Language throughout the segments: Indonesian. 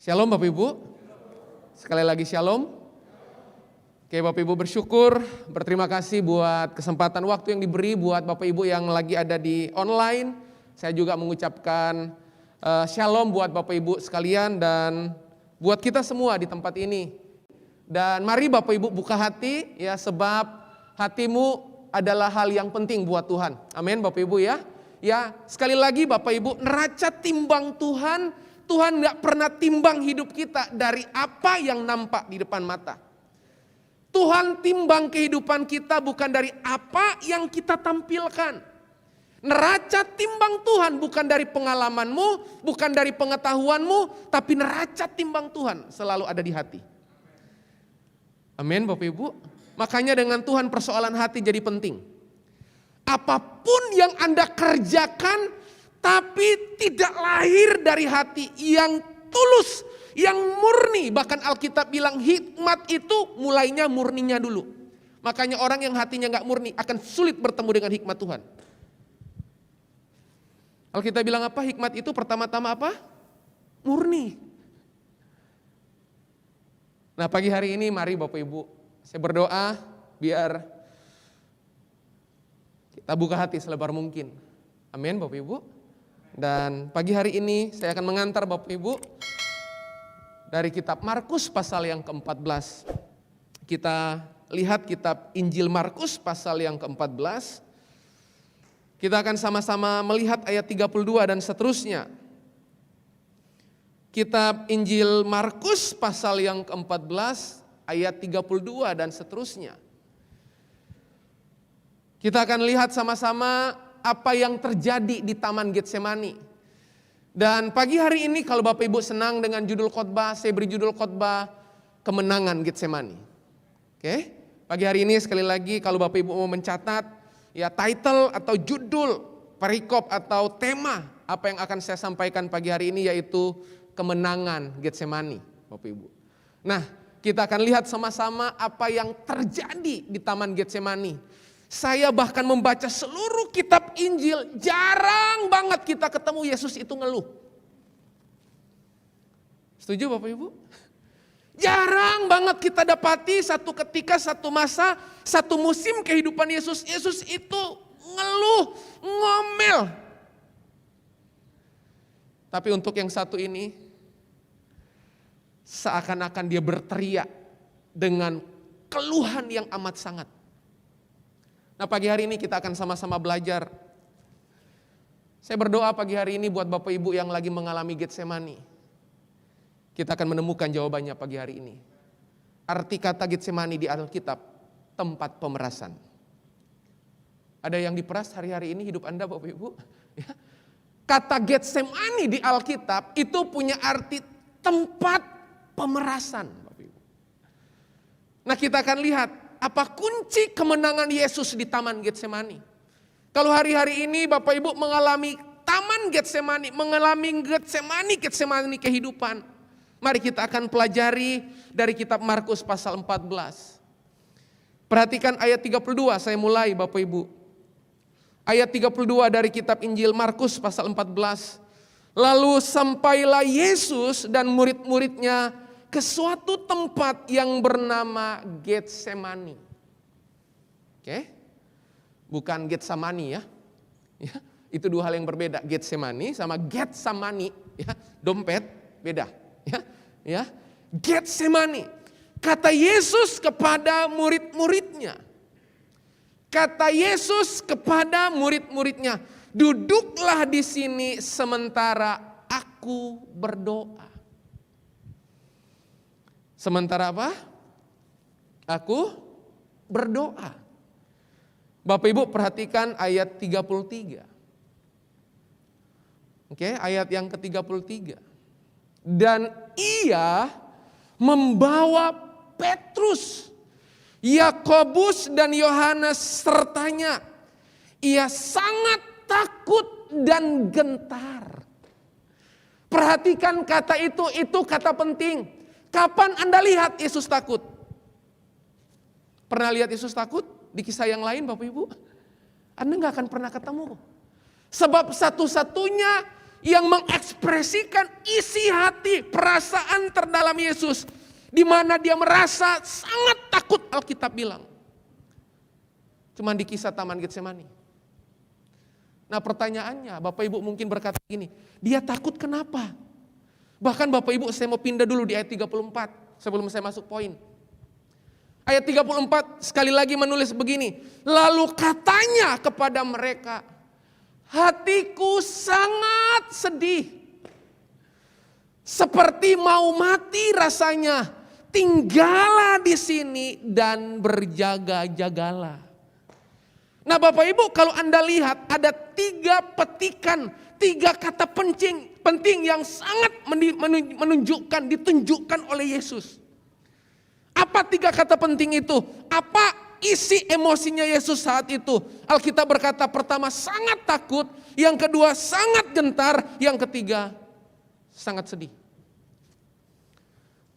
Shalom Bapak Ibu. Sekali lagi shalom. Oke Bapak Ibu, bersyukur, berterima kasih buat kesempatan waktu yang diberi buat Bapak Ibu yang lagi ada di online. Saya juga mengucapkan shalom buat Bapak Ibu sekalian dan buat kita semua di tempat ini. Dan mari Bapak Ibu buka hati ya, sebab hatimu adalah hal yang penting buat Tuhan. Amin Bapak Ibu ya. Ya, sekali lagi Bapak Ibu, neraca timbang Tuhan gak pernah timbang hidup kita dari apa yang nampak di depan mata. Tuhan timbang kehidupan kita bukan dari apa yang kita tampilkan. Neraca timbang Tuhan bukan dari pengalamanmu, bukan dari pengetahuanmu, tapi neraca timbang Tuhan selalu ada di hati. Amin Bapak Ibu. Makanya dengan Tuhan persoalan hati jadi penting. Apapun yang Anda kerjakan tapi tidak lahir dari hati yang tulus, yang murni. Bahkan Alkitab bilang hikmat itu mulainya murninya dulu. Makanya orang yang hatinya gak murni akan sulit bertemu dengan hikmat Tuhan. Alkitab bilang apa? Hikmat itu pertama-tama apa? Murni. Nah pagi hari ini mari Bapak Ibu, saya berdoa biar kita buka hati selebar mungkin. Amin Bapak Ibu. Dan pagi hari ini saya akan mengantar Bapak Ibu dari kitab Markus pasal yang ke-14. Kita lihat kitab Injil Markus pasal yang ke-14. Kita akan sama-sama melihat ayat 32 dan seterusnya. Kitab Injil Markus pasal yang ke-14 ayat 32 dan seterusnya. Kita akan lihat sama-sama apa yang terjadi di Taman Getsemani. Dan pagi hari ini kalau Bapak Ibu senang dengan judul khotbah, saya beri judul khotbah Kemenangan Getsemani. Oke, pagi hari ini sekali lagi kalau Bapak Ibu mau mencatat ya title atau judul perikop atau tema apa yang akan saya sampaikan pagi hari ini yaitu Kemenangan Getsemani, Bapak Ibu. Nah, kita akan lihat sama-sama apa yang terjadi di Taman Getsemani. Saya bahkan membaca seluruh kitab Injil, jarang banget kita ketemu Yesus itu ngeluh. Setuju Bapak Ibu? Jarang banget kita dapati satu ketika, satu masa, satu musim kehidupan Yesus. Yesus itu ngeluh, ngomel. Tapi untuk yang satu ini, seakan-akan dia berteriak dengan keluhan yang amat sangat. Nah pagi hari ini kita akan sama-sama belajar. Saya berdoa pagi hari ini buat Bapak Ibu yang lagi mengalami Getsemani. Kita akan menemukan jawabannya pagi hari ini. Arti kata Getsemani di Alkitab, tempat pemerasan. Ada yang diperas hari-hari ini hidup Anda Bapak Ibu? Ya. Kata Getsemani di Alkitab itu punya arti tempat pemerasan Bapak Ibu. Nah kita akan lihat apa kunci kemenangan Yesus di Taman Getsemani. Kalau hari-hari ini Bapak Ibu mengalami Taman Getsemani, mengalami Getsemani kehidupan. Mari kita akan pelajari dari kitab Markus pasal 14. Perhatikan ayat 32, saya mulai Bapak Ibu. Ayat 32 dari kitab Injil Markus pasal 14. Lalu sampailah Yesus dan murid-muridnya ke suatu tempat yang bernama Getsemani. Oke, bukan Getsamani ya. Itu dua hal yang berbeda. Getsemani sama Getsamani, ya, dompet beda. Ya, Getsemani. Kata Yesus kepada murid-muridnya. Kata Yesus kepada murid-muridnya, duduklah di sini sementara aku berdoa. Sementara apa? Aku berdoa. Bapak Ibu perhatikan ayat 33. Oke, ayat yang ke-33. Dan ia membawa Petrus, Yakobus dan Yohanes sertanya. Ia sangat takut dan gentar. Perhatikan kata itu kata penting. Kapan Anda lihat Yesus takut? Pernah lihat Yesus takut di kisah yang lain Bapak Ibu? Anda gak akan pernah ketemu. Sebab satu-satunya yang mengekspresikan isi hati, perasaan terdalam Yesus. Di mana dia merasa sangat takut, Alkitab bilang. Cuman di kisah Taman Getsemani. Nah pertanyaannya, Bapak Ibu mungkin berkata gini, dia takut kenapa? Bahkan Bapak Ibu saya mau pindah dulu di ayat 34 sebelum saya masuk poin. Ayat 34 sekali lagi menulis begini, lalu katanya kepada mereka, hatiku sangat sedih, seperti mau mati rasanya, tinggallah di sini dan berjaga-jagalah. Nah Bapak Ibu kalau Anda lihat ada 3 petikan, 3 kata penting yang sangat ditunjukkan oleh Yesus. Apa 3 kata penting itu? Apa isi emosinya Yesus saat itu? Alkitab berkata pertama sangat takut, yang kedua sangat gentar, yang ketiga sangat sedih.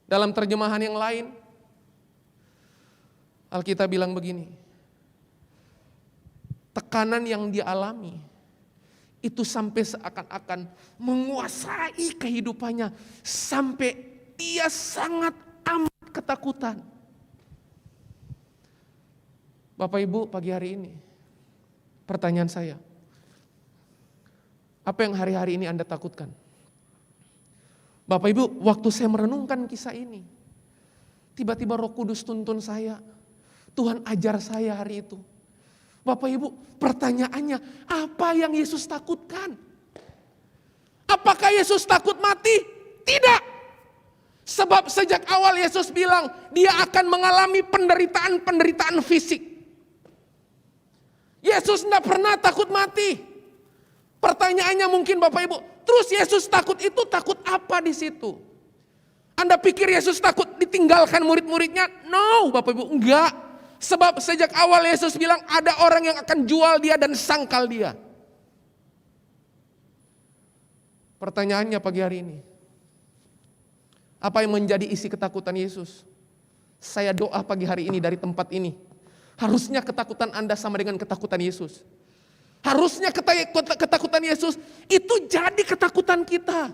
Dalam terjemahan yang lain, Alkitab bilang begini, tekanan yang dia alami itu sampai seakan-akan menguasai kehidupannya, sampai dia sangat amat ketakutan. Bapak Ibu pagi hari ini, pertanyaan saya, apa yang hari-hari ini Anda takutkan? Bapak Ibu, waktu saya merenungkan kisah ini, tiba-tiba Roh Kudus tuntun saya, Tuhan ajar saya hari itu. Bapak Ibu, pertanyaannya, apa yang Yesus takutkan? Apakah Yesus takut mati? Tidak. Sebab sejak awal Yesus bilang, dia akan mengalami penderitaan fisik. Yesus tidak pernah takut mati. Pertanyaannya mungkin Bapak Ibu, terus Yesus takut itu takut apa di situ? Anda pikir Yesus takut ditinggalkan murid-muridnya? No, Bapak Ibu, enggak. Sebab sejak awal Yesus bilang ada orang yang akan jual dia dan sangkal dia. Pertanyaannya pagi hari ini, apa yang menjadi isi ketakutan Yesus? Saya doa pagi hari ini dari tempat ini, harusnya ketakutan Anda sama dengan ketakutan Yesus. Harusnya ketakutan Yesus itu jadi ketakutan kita.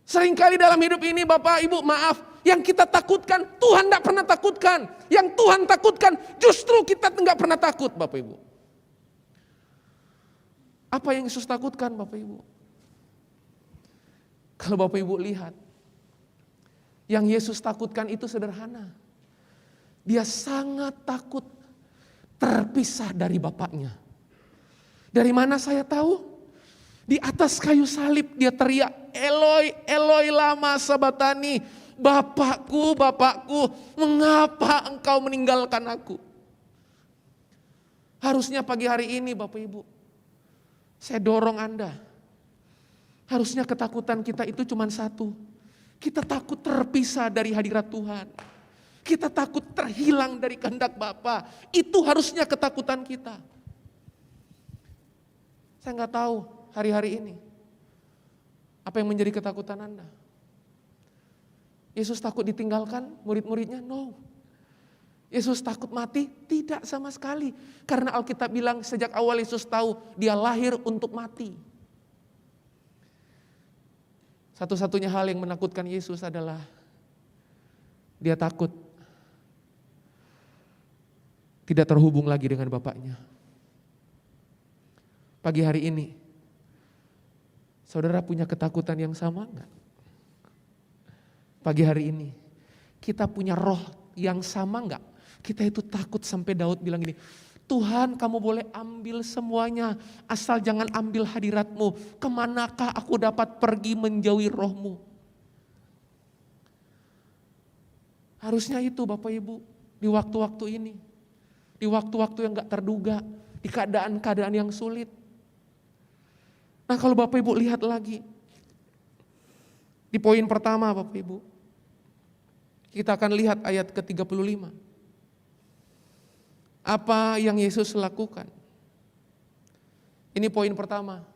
Seringkali dalam hidup ini Bapak Ibu maaf, yang kita takutkan Tuhan tidak pernah takutkan. Yang Tuhan takutkan justru kita tidak pernah takut Bapak Ibu. Apa yang Yesus takutkan Bapak Ibu? Kalau Bapak Ibu lihat, yang Yesus takutkan itu sederhana. Dia sangat takut terpisah dari Bapaknya. Dari mana saya tahu? Di atas kayu salib dia teriak, Eloi, Eloi lama sabatani. Bapakku, Bapakku, mengapa engkau meninggalkan aku? Harusnya pagi hari ini Bapak Ibu, saya dorong Anda. Harusnya ketakutan kita itu cuma satu. Kita takut terpisah dari hadirat Tuhan. Kita takut terhilang dari kehendak Bapa. Itu harusnya ketakutan kita. Saya nggak tahu hari-hari ini apa yang menjadi ketakutan Anda. Yesus takut ditinggalkan murid-muridnya? No. Yesus takut mati? Tidak sama sekali. Karena Alkitab bilang sejak awal Yesus tahu dia lahir untuk mati. Satu-satunya hal yang menakutkan Yesus adalah dia takut tidak terhubung lagi dengan Bapaknya. Pagi hari ini, saudara punya ketakutan yang sama enggak? Pagi hari ini, kita punya roh yang sama enggak? Kita itu takut sampai Daud bilang gini, Tuhan kamu boleh ambil semuanya, asal jangan ambil hadirat-Mu. Kemanakah aku dapat pergi menjauhi roh-Mu? Harusnya itu Bapak Ibu, di waktu-waktu ini. Di waktu-waktu yang gak terduga, di keadaan-keadaan yang sulit. Nah kalau Bapak Ibu lihat lagi, di poin pertama Bapak Ibu, kita akan lihat ayat ke-35. Apa yang Yesus lakukan? Ini poin pertama.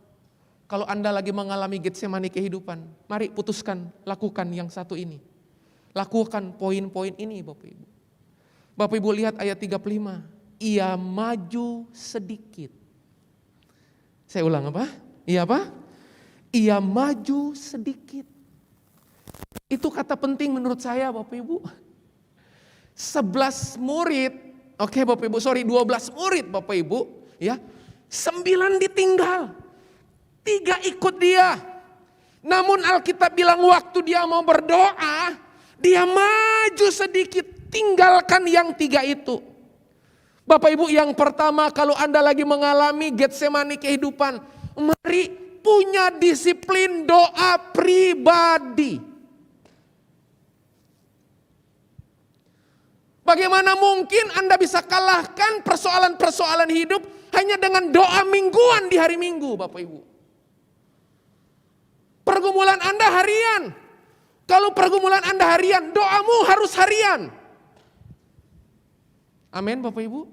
Kalau Anda lagi mengalami Getsemani kehidupan, mari putuskan, lakukan yang satu ini. Lakukan poin-poin ini Bapak Ibu. Bapak Ibu lihat ayat 35. Ia maju sedikit. Saya ulang apa? Iya apa? ia maju sedikit. Itu kata penting menurut saya Bapak Ibu. 11 murid, 12 murid Bapak Ibu, ya. 9 ditinggal. 3 ikut dia. Namun Alkitab bilang waktu dia mau berdoa, dia maju sedikit, tinggalkan yang 3 itu. Bapak Ibu, yang pertama, kalau Anda lagi mengalami Getsemani kehidupan, mari punya disiplin doa pribadi. Bagaimana mungkin Anda bisa kalahkan persoalan-persoalan hidup hanya dengan doa mingguan di hari Minggu, Bapak Ibu? Pergumulan Anda harian. Kalau pergumulan Anda harian, doamu harus harian. Amin, Bapak Ibu.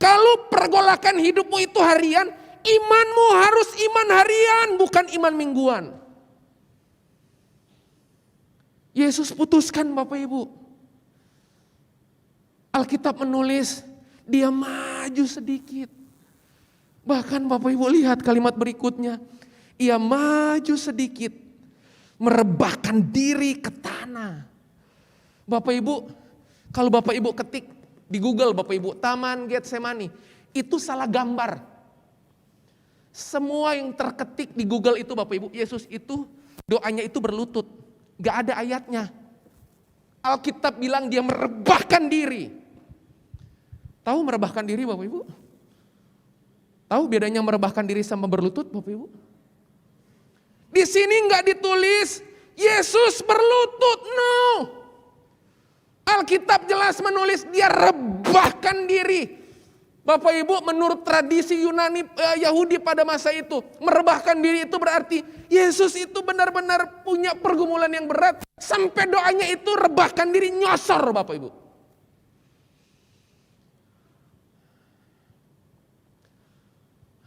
Kalau pergolakan hidupmu itu harian, imanmu harus iman harian, bukan iman mingguan. Yesus putuskan Bapak Ibu. Alkitab menulis, dia maju sedikit. Bahkan Bapak Ibu lihat kalimat berikutnya. Ia maju sedikit, merebahkan diri ke tanah. Bapak Ibu, kalau Bapak Ibu ketik di Google Bapak Ibu, Taman Getsemani, itu salah gambar. Semua yang terketik di Google itu Bapak Ibu, Yesus itu doanya itu berlutut. Gak ada ayatnya. Alkitab bilang dia merebahkan diri. Tahu merebahkan diri Bapak Ibu? Tahu bedanya merebahkan diri sama berlutut Bapak Ibu? Di sini nggak ditulis Yesus berlutut, no. Alkitab jelas menulis dia rebahkan diri. Bapak Ibu, menurut tradisi Yunani Yahudi pada masa itu, merebahkan diri itu berarti Yesus itu benar-benar punya pergumulan yang berat sampai doanya itu rebahkan diri, nyosor Bapak Ibu.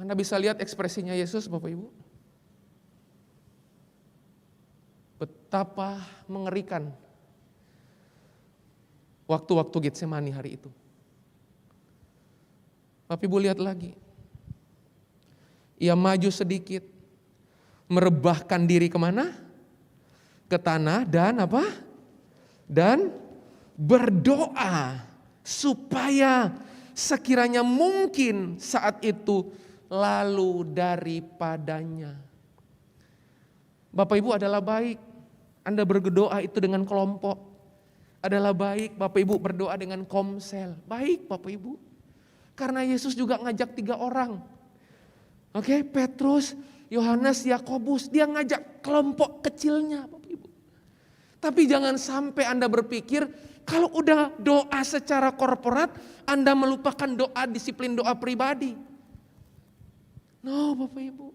Anda bisa lihat ekspresinya Yesus Bapak Ibu. Betapa mengerikan waktu-waktu Getsemani hari itu. Bapak Ibu lihat lagi. Ia maju sedikit, merebahkan diri kemana? Ke tanah dan apa? Dan berdoa supaya sekiranya mungkin saat itu lalu daripadanya. Bapak Ibu adalah baik Anda berdoa itu dengan kelompok. Adalah baik Bapak Ibu berdoa dengan komsel. Baik Bapak Ibu. Karena Yesus juga ngajak 3 orang. Oke, Petrus, Yohanes, Yakobus. Dia ngajak kelompok kecilnya Bapak Ibu. Tapi jangan sampai Anda berpikir kalau udah doa secara korporat, Anda melupakan doa disiplin doa pribadi. No Bapak Ibu.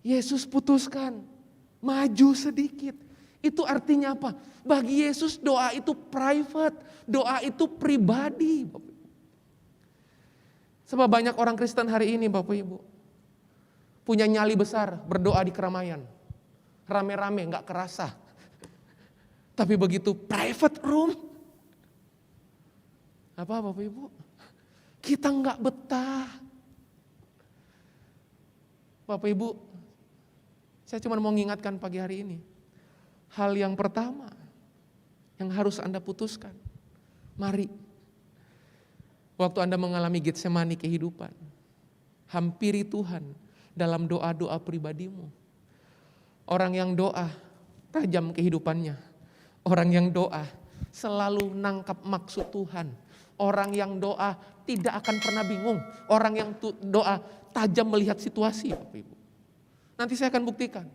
Yesus putuskan maju sedikit. Itu artinya apa? Bagi Yesus doa itu private, doa itu pribadi. Sebab banyak orang Kristen hari ini Bapak Ibu punya nyali besar berdoa di keramaian. Rame-rame gak kerasa. Tapi begitu private room, apa Bapak Ibu? Kita gak betah. Bapak Ibu, saya cuma mau mengingatkan pagi hari ini. Hal yang pertama yang harus Anda putuskan. Mari. Waktu Anda mengalami Getsemani kehidupan. Hampiri Tuhan dalam doa-doa pribadimu. Orang yang doa tajam kehidupannya. Orang yang doa selalu nangkap maksud Tuhan. Orang yang doa tidak akan pernah bingung. Orang yang doa tajam melihat situasi, Bapak Ibu. Nanti saya akan buktikan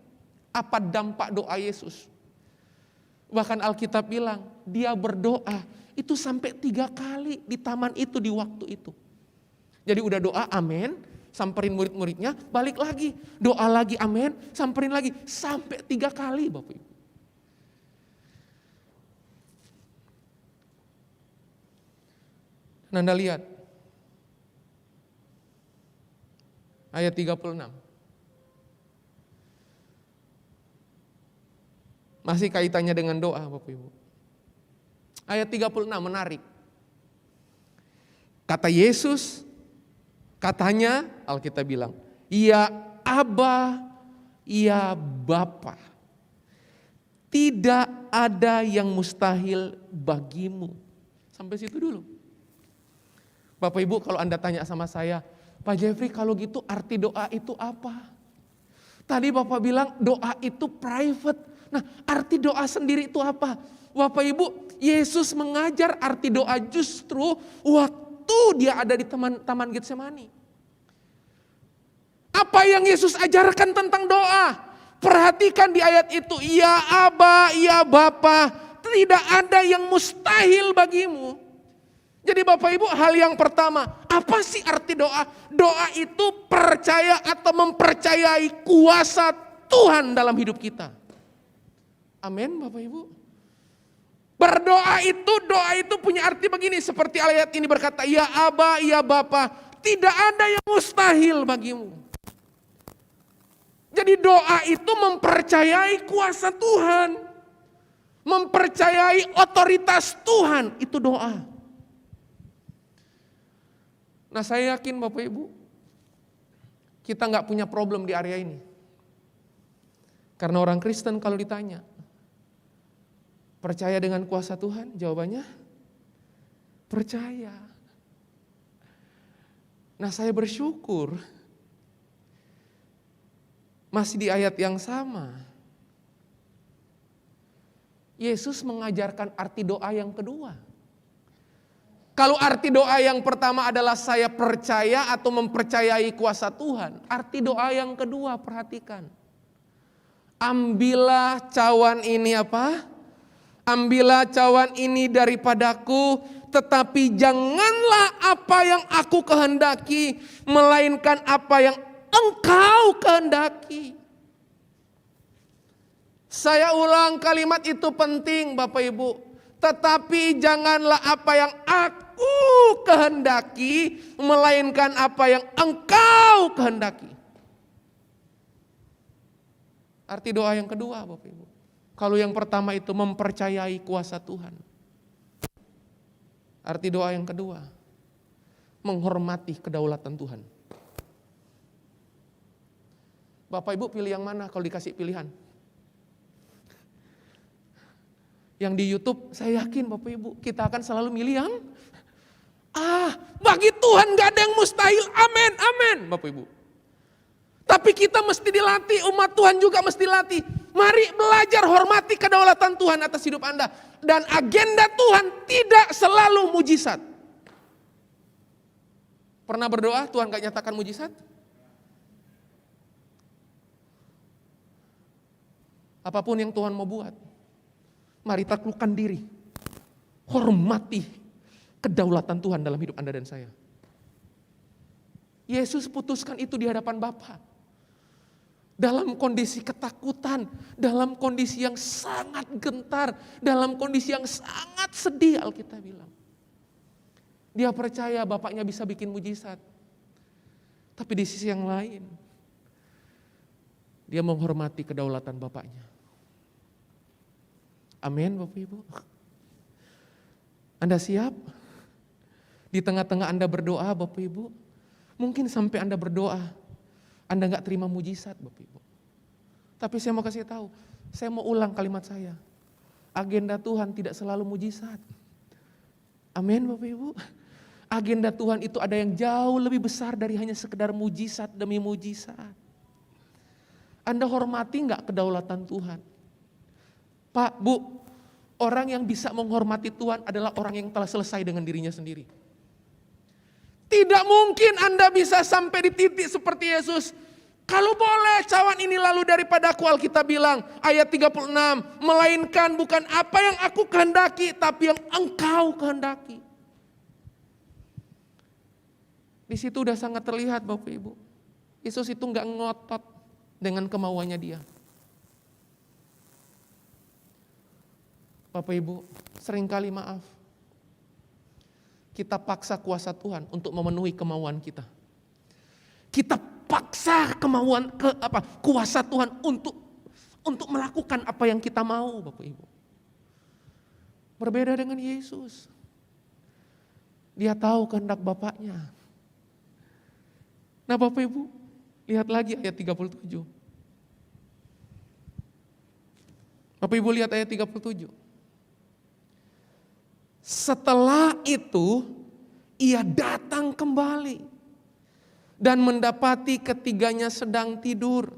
apa dampak doa Yesus. Bahkan Alkitab bilang dia berdoa itu sampai 3 kali di taman itu di waktu itu. Jadi udah doa amin, samperin murid-muridnya, balik lagi, doa lagi amin, samperin lagi, sampai 3 kali Bapak Ibu. Dan Anda lihat ayat 36. Masih kaitannya dengan doa Bapak Ibu. Ayat 36 menarik. Kata Yesus, katanya Alkitab bilang, Ya Aba, ya Bapa. Tidak ada yang mustahil bagimu. Sampai situ dulu. Bapak Ibu, kalau Anda tanya sama saya, Pak Jeffrey, kalau gitu arti doa itu apa? Tadi Bapak bilang doa itu private. Nah, arti doa sendiri itu apa? Bapak Ibu, Yesus mengajar arti doa justru waktu dia ada di taman Getsemani. Apa yang Yesus ajarkan tentang doa? Perhatikan di ayat itu, ya Aba, ya Bapa, tidak ada yang mustahil bagimu. Jadi Bapak Ibu, hal yang pertama, apa sih arti doa? Doa itu percaya atau mempercayai kuasa Tuhan dalam hidup kita. Amin Bapak Ibu. Berdoa itu punya arti begini, seperti ayat ini berkata, ya Aba, ya Bapa, tidak ada yang mustahil bagimu. Jadi doa itu mempercayai kuasa Tuhan. Mempercayai otoritas Tuhan, itu doa. Nah, saya yakin Bapak Ibu, kita nggak punya problem di area ini. Karena orang Kristen kalau ditanya, percaya dengan kuasa Tuhan? Jawabannya, percaya. Nah, saya bersyukur, masih di ayat yang sama, Yesus mengajarkan arti doa yang kedua. Kalau arti doa yang pertama adalah saya percaya atau mempercayai kuasa Tuhan. Arti doa yang kedua, perhatikan. Ambillah cawan ini apa? Ambillah cawan ini daripadaku, tetapi janganlah apa yang aku kehendaki, melainkan apa yang Engkau kehendaki. Saya ulang, kalimat itu penting Bapak Ibu. Tetapi janganlah apa yang aku kehendaki, melainkan apa yang Engkau kehendaki. Arti doa yang kedua Bapak Ibu. Kalau yang pertama itu mempercayai kuasa Tuhan. Arti doa yang kedua, menghormati kedaulatan Tuhan. Bapak Ibu pilih yang mana kalau dikasih pilihan? Yang di YouTube, saya yakin Bapak Ibu, kita akan selalu milih yang bagi Tuhan gak ada yang mustahil, amin, amin Bapak Ibu. Tapi kita mesti dilatih, umat Tuhan juga mesti dilatih. Mari belajar hormati kedaulatan Tuhan atas hidup Anda. Dan agenda Tuhan tidak selalu mujizat. Pernah berdoa Tuhan gak nyatakan mujizat? Apapun yang Tuhan mau buat, mari taklukkan diri. Hormati kedaulatan Tuhan dalam hidup Anda dan saya. Yesus putuskan itu di hadapan Bapa. Dalam kondisi ketakutan, dalam kondisi yang sangat gentar, dalam kondisi yang sangat sedih Alkitab bilang. Dia percaya Bapaknya bisa bikin mujizat. Tapi di sisi yang lain, dia menghormati kedaulatan Bapaknya. Amin Bapak Ibu. Anda siap? Di tengah-tengah Anda berdoa Bapak Ibu, mungkin sampai Anda berdoa, Anda gak terima mujizat Bapak Ibu. Tapi saya mau kasih tahu, saya mau ulang kalimat saya. Agenda Tuhan tidak selalu mujizat. Amin Bapak Ibu. Agenda Tuhan itu ada yang jauh lebih besar dari hanya sekedar mujizat demi mujizat. Anda hormati gak kedaulatan Tuhan? Pak, Bu, orang yang bisa menghormati Tuhan adalah orang yang telah selesai dengan dirinya sendiri. Tidak mungkin Anda bisa sampai di titik seperti Yesus. Kalau boleh cawan ini lalu daripadaku, Alkitab bilang ayat 36, melainkan bukan apa yang aku kehendaki, tapi yang Engkau kehendaki. Di situ udah sangat terlihat Bapak Ibu. Yesus itu enggak ngotot dengan kemauannya dia. Bapak Ibu, seringkali maaf, kita paksa kuasa Tuhan untuk memenuhi kemauan kita. Kita paksa kuasa Tuhan untuk melakukan apa yang kita mau, Bapak Ibu. Berbeda dengan Yesus. Dia tahu kehendak Bapaknya. Nah Bapak Ibu, Lihat lagi ayat 37. Bapak Ibu lihat ayat 37. Setelah itu ia datang kembali dan mendapati ketiganya sedang tidur.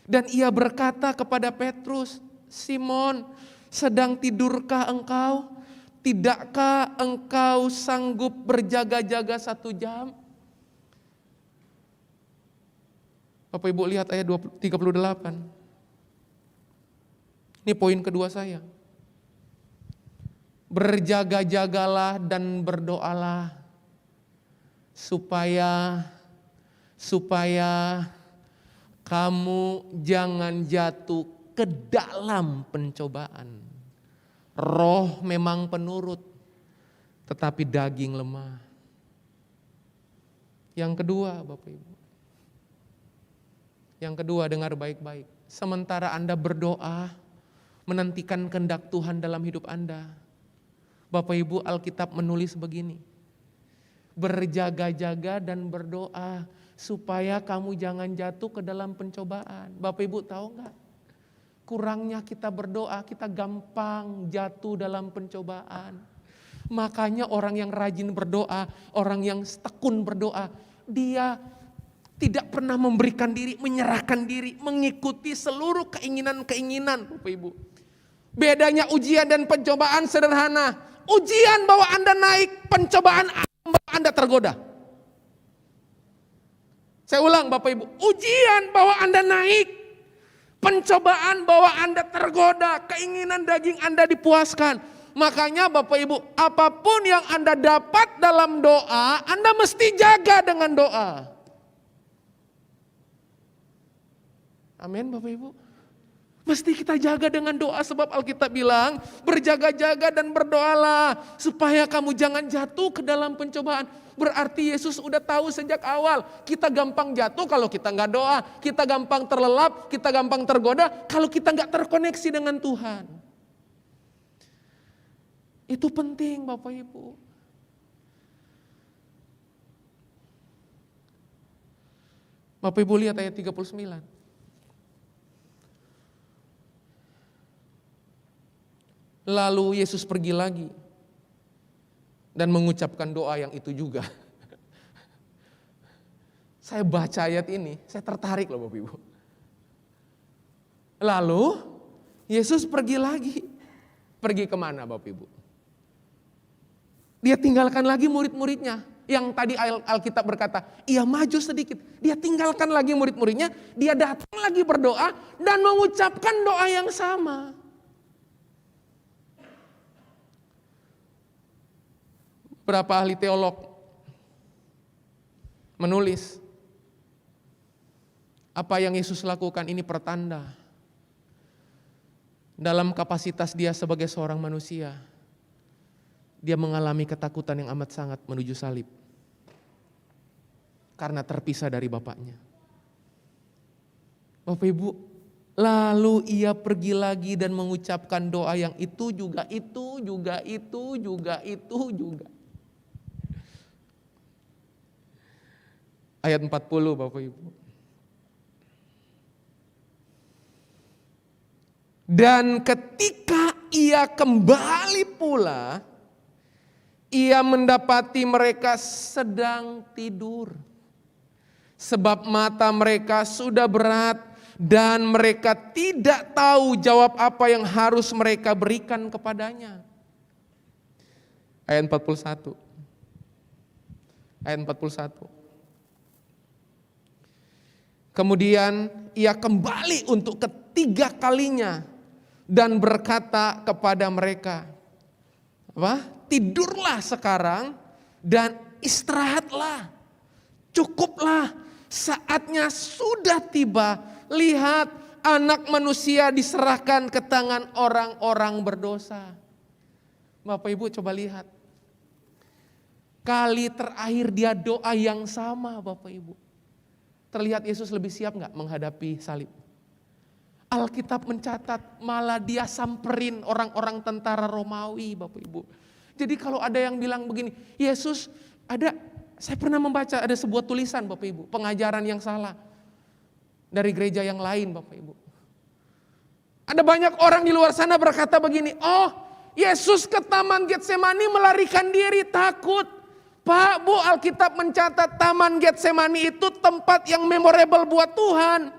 Dan ia berkata kepada Petrus, Simon, sedang tidurkah engkau? Tidakkah engkau sanggup berjaga-jaga 1 jam? Bapak Ibu lihat ayat 38. Ini poin kedua saya. Berjaga-jagalah dan berdoalah supaya kamu jangan jatuh ke dalam pencobaan. Roh memang penurut, tetapi daging lemah. Yang kedua, Bapak Ibu. Yang kedua, dengar baik-baik. Sementara Anda berdoa, menantikan kehendak Tuhan dalam hidup Anda, Bapak Ibu, Alkitab menulis begini. Berjaga-jaga dan berdoa supaya kamu jangan jatuh ke dalam pencobaan. Bapak Ibu tahu enggak? Kurangnya kita berdoa, kita gampang jatuh dalam pencobaan. Makanya orang yang rajin berdoa, orang yang tekun berdoa, dia tidak pernah memberikan diri, menyerahkan diri, mengikuti seluruh keinginan-keinginan, Bapak Ibu. Bedanya ujian dan pencobaan sederhana. Ujian bawa Anda naik, pencobaan bawa Anda tergoda. Saya ulang Bapak Ibu, ujian bawa Anda naik, pencobaan bawa Anda tergoda, keinginan daging Anda dipuaskan. Makanya Bapak Ibu, apapun yang Anda dapat dalam doa, Anda mesti jaga dengan doa. Amin Bapak Ibu. Mesti kita jaga dengan doa sebab Alkitab bilang berjaga-jaga dan berdoalah supaya kamu jangan jatuh ke dalam pencobaan. Berarti Yesus udah tahu sejak awal kita gampang jatuh kalau kita nggak doa, kita gampang terlelap, kita gampang tergoda kalau kita nggak terkoneksi dengan Tuhan. Itu penting Bapak Ibu. Bapak Ibu lihat ayat 39. Lalu Yesus pergi lagi dan mengucapkan doa yang itu juga. Saya baca ayat ini, saya tertarik loh Bapak Ibu. Lalu Yesus pergi lagi. Pergi kemana Bapak Ibu? Dia tinggalkan lagi murid-muridnya. Yang tadi Alkitab berkata, ia maju sedikit. Dia tinggalkan lagi murid-muridnya, dia datang lagi berdoa dan mengucapkan doa yang sama. Beberapa ahli teolog menulis apa yang Yesus lakukan ini pertanda dalam kapasitas dia sebagai seorang manusia. Dia mengalami ketakutan yang amat sangat menuju salib karena terpisah dari Bapaknya. Bapak Ibu, lalu ia pergi lagi dan mengucapkan doa yang itu juga. Ayat 40 Bapak Ibu. Dan ketika ia kembali pula, ia mendapati mereka sedang tidur. Sebab mata mereka sudah berat dan mereka tidak tahu jawab apa yang harus mereka berikan kepadanya. Ayat 41. Ayat 41. Kemudian ia kembali untuk ketiga kalinya dan berkata kepada mereka, tidurlah sekarang dan istirahatlah, cukuplah, saatnya sudah tiba. Lihat, anak manusia diserahkan ke tangan orang-orang berdosa. Bapak Ibu coba lihat, kali terakhir dia doa yang sama Bapak Ibu. Terlihat Yesus lebih siap gak menghadapi salib? Alkitab mencatat malah dia samperin orang-orang tentara Romawi Bapak Ibu. Jadi kalau ada yang bilang begini, Yesus saya pernah membaca ada sebuah tulisan Bapak Ibu, pengajaran yang salah. dari gereja yang lain Bapak Ibu. Ada banyak orang di luar sana berkata begini, oh Yesus ke Taman Getsemani melarikan diri, takut. Pak, Bu, Alkitab mencatat Taman Getsemani itu tempat yang memorable buat Tuhan.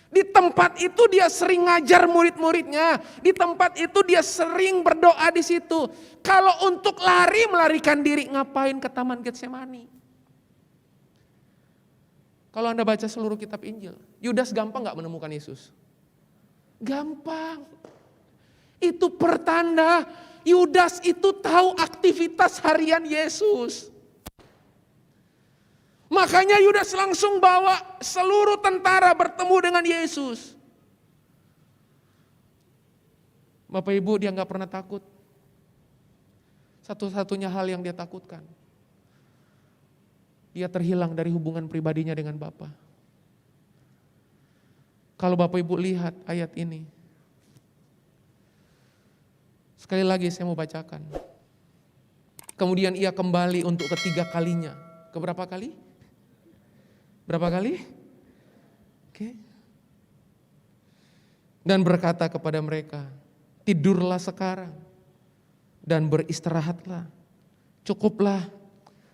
Di tempat itu dia sering ngajar murid-muridnya. Di tempat itu dia sering berdoa di situ. Kalau untuk melarikan diri, ngapain ke Taman Getsemani? Kalau Anda baca seluruh kitab Injil, Yudas gampang gak menemukan Yesus? Gampang. Itu pertanda Yudas itu tahu aktivitas harian Yesus. Makanya Yudas langsung bawa seluruh tentara bertemu dengan Yesus. Bapak Ibu, dia gak pernah takut. Satu-satunya hal yang dia takutkan, dia terhilang dari hubungan pribadinya dengan Bapa. Kalau Bapak Ibu lihat ayat ini, sekali lagi saya mau bacakan. Kemudian ia kembali untuk ketiga kalinya. Keberapa kali? Berapa kali? Oke. Dan berkata kepada mereka, tidurlah sekarang dan beristirahatlah. Cukuplah,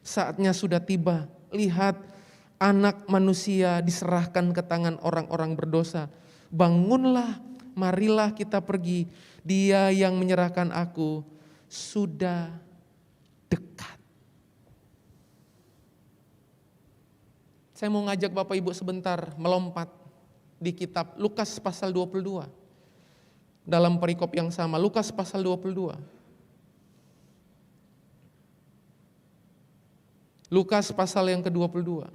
saatnya sudah tiba. Lihat, Anak Manusia diserahkan ke tangan orang-orang berdosa. Bangunlah, marilah kita pergi. Dia yang menyerahkan aku sudah dekat. Saya mau ngajak Bapak Ibu sebentar melompat di kitab Lukas pasal 22. Dalam perikop yang sama, Lukas pasal 22. Lukas pasal yang ke-22.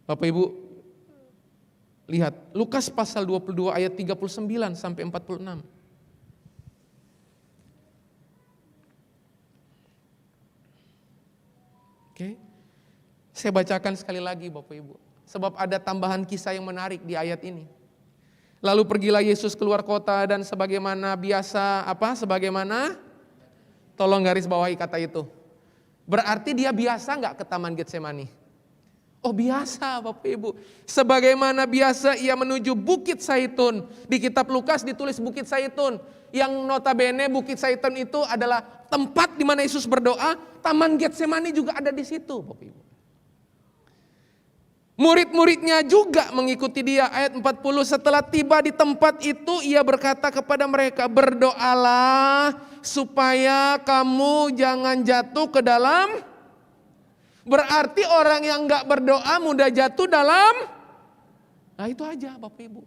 Bapak Ibu, lihat Lukas pasal 22 ayat 39 sampai 46. Oke. Saya bacakan sekali lagi Bapak Ibu, sebab ada tambahan kisah yang menarik di ayat ini. Lalu pergilah Yesus keluar kota dan sebagaimana biasa, sebagaimana, tolong garis bawahi kata itu. Berarti dia biasa enggak ke Taman Getsemani? Oh biasa Bapak Ibu. Sebagaimana biasa ia menuju Bukit Zaitun. Di kitab Lukas ditulis Bukit Zaitun. Yang notabene Bukit Zaitun itu adalah tempat di mana Yesus berdoa. Taman Getsemani juga ada di situ Bapak Ibu. Murid-muridnya juga mengikuti dia. Ayat 40, setelah tiba di tempat itu ia berkata kepada mereka, berdoalah supaya kamu jangan jatuh ke dalam. Berarti orang yang gak berdoa mudah jatuh dalam. Nah itu aja Bapak Ibu.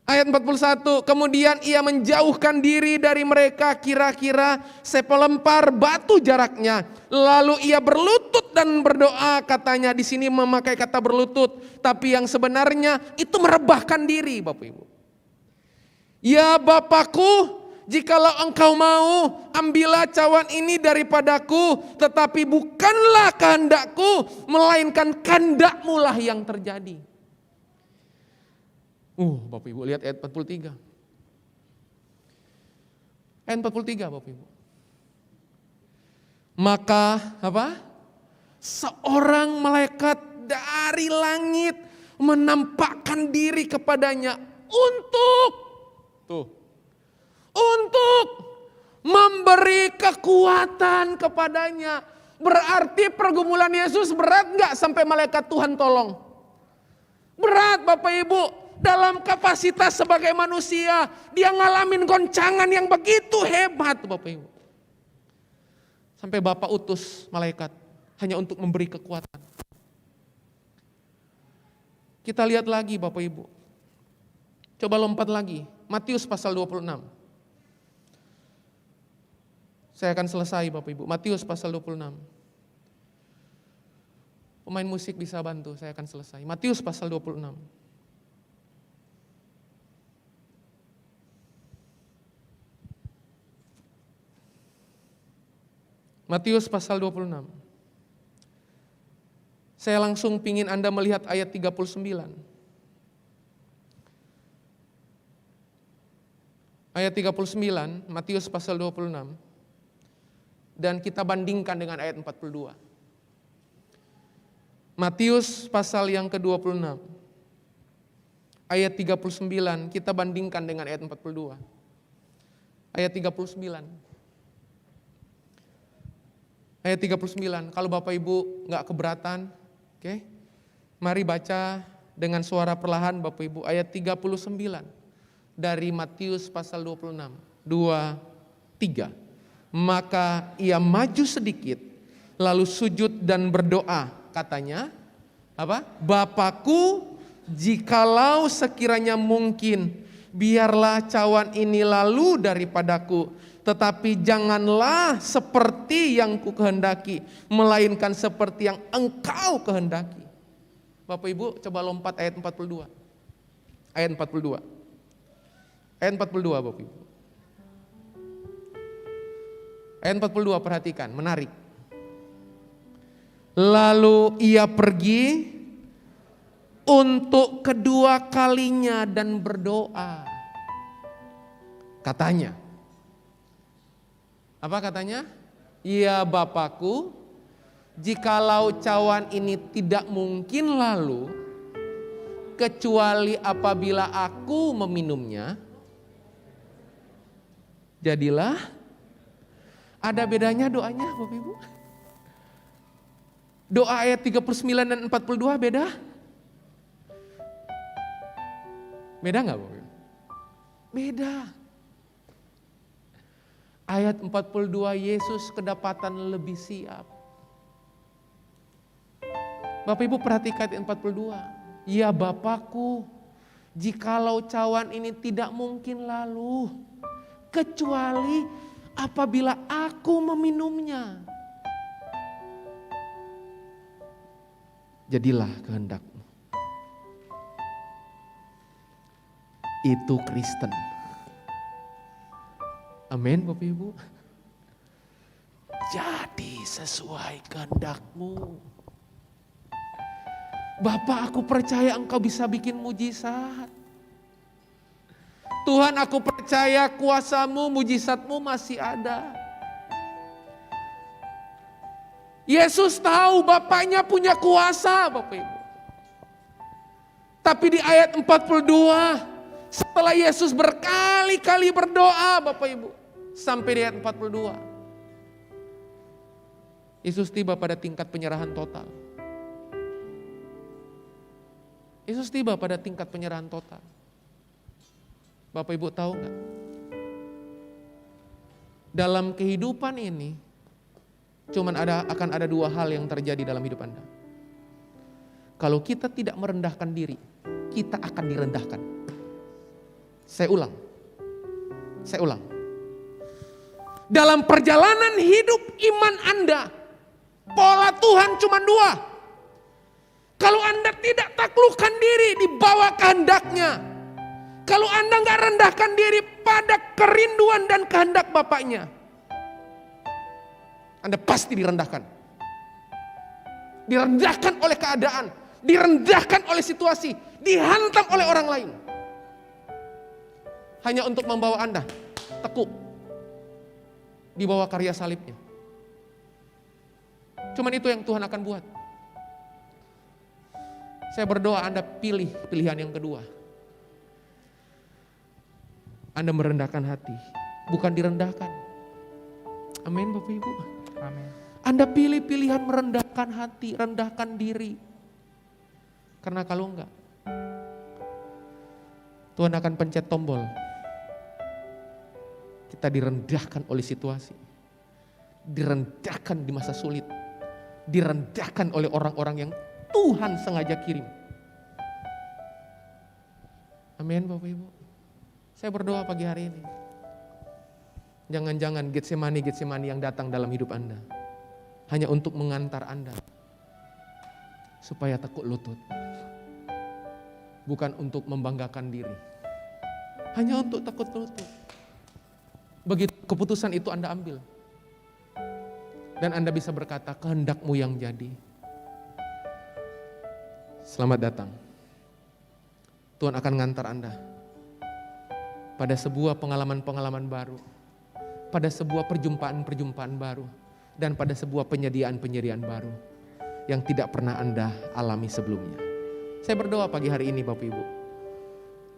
Ayat 41, kemudian ia menjauhkan diri dari mereka kira-kira sepelempar batu jaraknya. Lalu ia berlutut dan berdoa, katanya di sini memakai kata berlutut. Tapi yang sebenarnya itu merebahkan diri Bapak Ibu. Ya Bapakku, jikalau engkau mau, ambillah cawan ini daripadaku, tetapi bukanlah kehendakku, melainkan kehendakmu lah yang terjadi. Bapak Ibu lihat ayat 43. Ayat 43 Bapak Ibu. Maka seorang malaikat dari langit menampakkan diri kepadanya untuk memberi kekuatan kepadanya. Berarti pergumulan Yesus berat gak sampai malaikat Tuhan tolong? Berat Bapak Ibu. Dalam kapasitas sebagai manusia, dia ngalamin goncangan yang begitu hebat Bapak Ibu. Sampai Bapak utus malaikat hanya untuk memberi kekuatan. Kita lihat lagi Bapak Ibu. Coba lompat lagi, Matius pasal 26. Saya akan selesai Bapak Ibu, Matius pasal 26. Pemain musik bisa bantu, saya akan selesai. Matius pasal 26. Matius pasal 26. Saya langsung pingin Anda melihat ayat 39. ayat 39, Matius pasal 26. Dan kita bandingkan dengan ayat 42. Matius pasal yang ke-26. Ayat 39 kita bandingkan dengan ayat 42. Ayat 39. Ayat 39, kalau Bapak Ibu gak keberatan, oke, mari baca dengan suara perlahan Bapak Ibu. Ayat 39 dari Matius pasal 26. 2, 3. Maka ia maju sedikit, lalu sujud dan berdoa. Katanya, apa? Bapakku, jikalau sekiranya mungkin, biarlah cawan ini lalu daripadaku. Tetapi janganlah seperti yang ku kehendaki, melainkan seperti yang engkau kehendaki. Bapak Ibu coba lompat ayat 42. Ayat 42. Ayat 42 Bapak Ibu. Ayat 42 perhatikan, menarik. Lalu ia pergi untuk kedua kalinya dan berdoa. Katanya, apa katanya? Ya Bapakku, jikalau cawan ini tidak mungkin lalu, kecuali apabila aku meminumnya, jadilah. Ada bedanya doanya Bapak Ibu? Doa ayat 39 dan 42 beda? Beda gak Bapak Ibu? Beda. Ayat 42 Yesus kedapatan lebih siap. Bapak Ibu perhatikan ayat 42. Ya Bapakku, jikalau cawan ini tidak mungkin lalu, kecuali apabila aku meminumnya. Jadilah kehendakmu. Itu Kristen. Amin Bapak Ibu. Jadi sesuai kehendakmu. Bapak, aku percaya engkau bisa bikin mujizat. Tuhan, aku percaya kuasamu, mujizatmu masih ada. Yesus tahu Bapaknya punya kuasa Bapak Ibu. Tapi di ayat 42, setelah Yesus berkali-kali berdoa Bapak Ibu, sampai di ayat 42, Yesus tiba pada tingkat penyerahan total. Yesus tiba pada tingkat penyerahan total. Bapak Ibu tahu nggak? Dalam kehidupan ini, akan ada dua hal yang terjadi dalam hidup Anda. Kalau kita tidak merendahkan diri, kita akan direndahkan. Saya ulang. Dalam perjalanan hidup iman Anda, pola Tuhan cuma dua. Kalau Anda tidak taklukkan diri di bawah kehendaknya, kalau Anda nggak rendahkan diri pada kerinduan dan kehendak Bapaknya, Anda pasti direndahkan. Direndahkan oleh keadaan, direndahkan oleh situasi, dihantam oleh orang lain. Hanya untuk membawa Anda tekuk di bawah karya salibnya. Cuman itu yang Tuhan akan buat. Saya berdoa Anda pilih pilihan yang kedua. Anda merendahkan hati, bukan direndahkan. Amin Bapak Ibu. Amin. Anda pilih pilihan merendahkan hati, rendahkan diri. Karena kalau enggak, Tuhan akan pencet tombol. Kita direndahkan oleh situasi. Direndahkan di masa sulit. Direndahkan oleh orang-orang yang Tuhan sengaja kirim. Amin Bapak Ibu. Saya berdoa pagi hari ini. Jangan-jangan Getsemani yang datang dalam hidup Anda hanya untuk mengantar Anda supaya tekuk lutut. Bukan untuk membanggakan diri. Hanya untuk tekuk lutut. Begitu keputusan itu Anda ambil. Dan Anda bisa berkata, kehendakmu yang jadi. Selamat datang. Tuhan akan ngantar Anda pada sebuah pengalaman-pengalaman baru, pada sebuah perjumpaan-perjumpaan baru, dan pada sebuah penyediaan-penyediaan baru yang tidak pernah Anda alami sebelumnya. Saya berdoa pagi hari ini Bapak Ibu,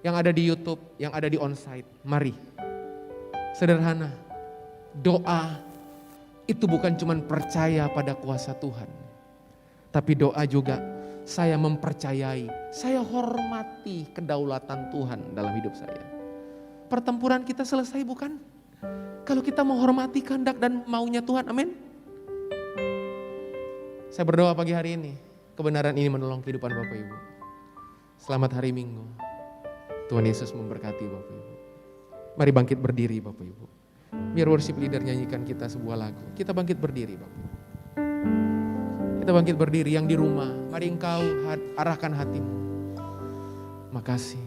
yang ada di YouTube, yang ada di onsite, mari sederhana, doa itu bukan cuma percaya pada kuasa Tuhan, tapi doa juga saya mempercayai, saya hormati kedaulatan Tuhan dalam hidup saya. Pertempuran kita selesai bukan? Kalau kita menghormati kehendak dan maunya Tuhan, amin. Saya berdoa pagi hari ini, kebenaran ini menolong kehidupan Bapak Ibu. Selamat hari Minggu, Tuhan Yesus memberkati Bapak Ibu. Mari bangkit berdiri Bapak Ibu. Biar worship leader nyanyikan kita sebuah lagu. Kita bangkit berdiri Bapak Ibu. Kita bangkit berdiri, yang di rumah, mari engkau arahkan hatimu. Makasih.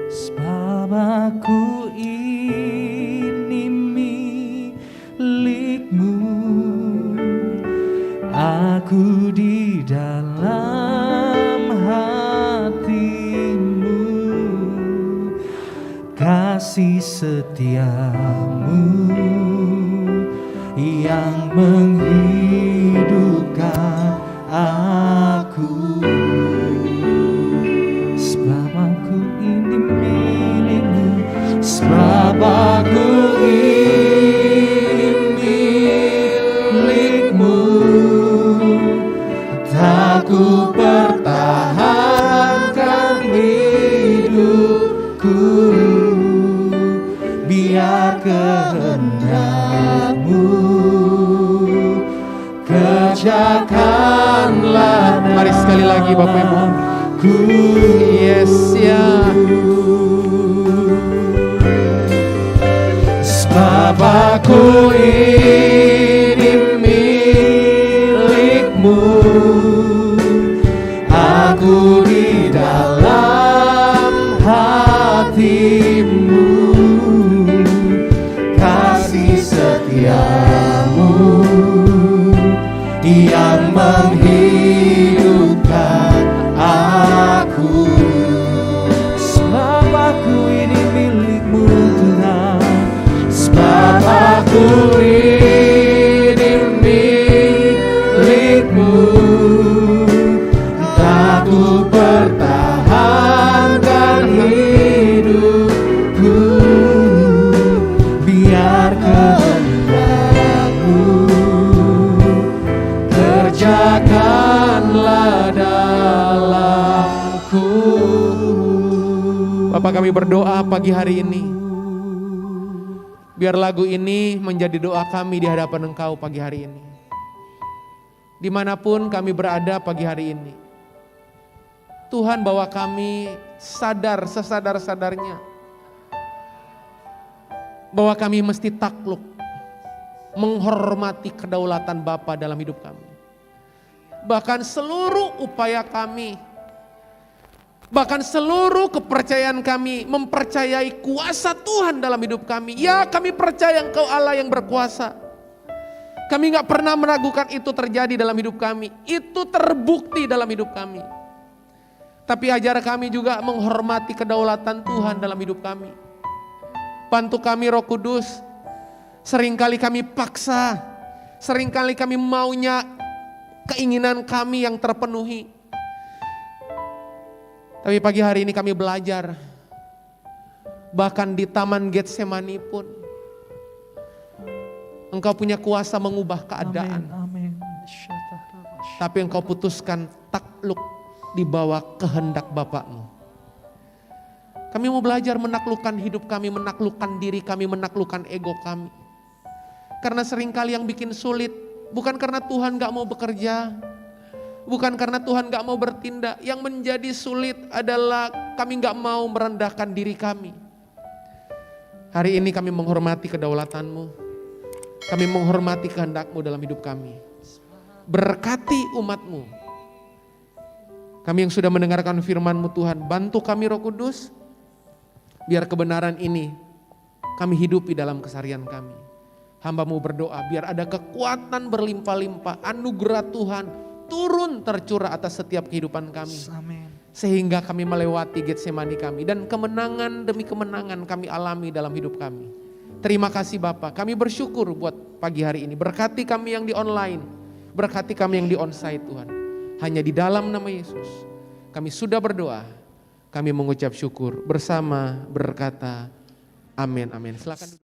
Sebab aku ini milikmu, aku di dalam hatimu, kasih setiamu yang menghidupkan aku. Sebab aku ini milikmu, sebab aku ini milikmu, tak ku pertahankan hidupku, biar kehendakmu kerjakanlah. Mari sekali lagi Bapak Ibu. Yes ya. Sebab aku ini milikmu, aku di dalam hatimu, kasih setiamu yang menghidupkan aku. Sebab aku ini milikmu Tuhan, sebab aku ini milikmu, tak ku pertahankan hidupku, biar kehendakmu kerjakanlah dalamku. Bapak, kami berdoa pagi hari ini, biar lagu ini menjadi doa kami di hadapan Engkau pagi hari ini. Dimanapun kami berada pagi hari ini, Tuhan, bahwa kami sadar sesadar-sadarnya bahwa kami mesti takluk menghormati kedaulatan Bapa dalam hidup kami. Bahkan seluruh upaya kami, bahkan seluruh kepercayaan kami mempercayai kuasa Tuhan dalam hidup kami. Ya, kami percaya Engkau Allah yang berkuasa. Kami gak pernah meragukan itu terjadi dalam hidup kami. Itu terbukti dalam hidup kami. Tapi ajar kami juga menghormati kedaulatan Tuhan dalam hidup kami. Bantu kami Roh Kudus. Seringkali kami paksa, seringkali kami maunya keinginan kami yang terpenuhi. Tapi pagi hari ini kami belajar, bahkan di Taman Getsemani pun Engkau punya kuasa mengubah keadaan. Amin. Tapi Engkau putuskan takluk di bawah kehendak Bapakmu. Kami mau belajar menaklukkan hidup kami, menaklukkan diri kami, menaklukkan ego kami. Karena seringkali yang bikin sulit bukan karena Tuhan gak mau bekerja, bukan karena Tuhan gak mau bertindak. Yang menjadi sulit adalah kami gak mau merendahkan diri kami. Hari ini kami menghormati kedaulatan-Mu, kami menghormati kehendak-Mu dalam hidup kami. Berkati umat-Mu. Kami yang sudah mendengarkan firman-Mu Tuhan, bantu kami Roh Kudus, biar kebenaran ini kami hidupi dalam keseharian kami. Hamba-Mu berdoa biar ada kekuatan berlimpah-limpah, anugerah Tuhan turun tercurah atas setiap kehidupan kami. Amin. Sehingga kami melewati Getsemani kami. Dan kemenangan demi kemenangan kami alami dalam hidup kami. Terima kasih Bapak, kami bersyukur buat pagi hari ini. Berkati kami yang di online, berkati kami yang di onsite Tuhan. Hanya di dalam nama Yesus kami sudah berdoa, kami mengucap syukur bersama berkata amin, amin. Silakan.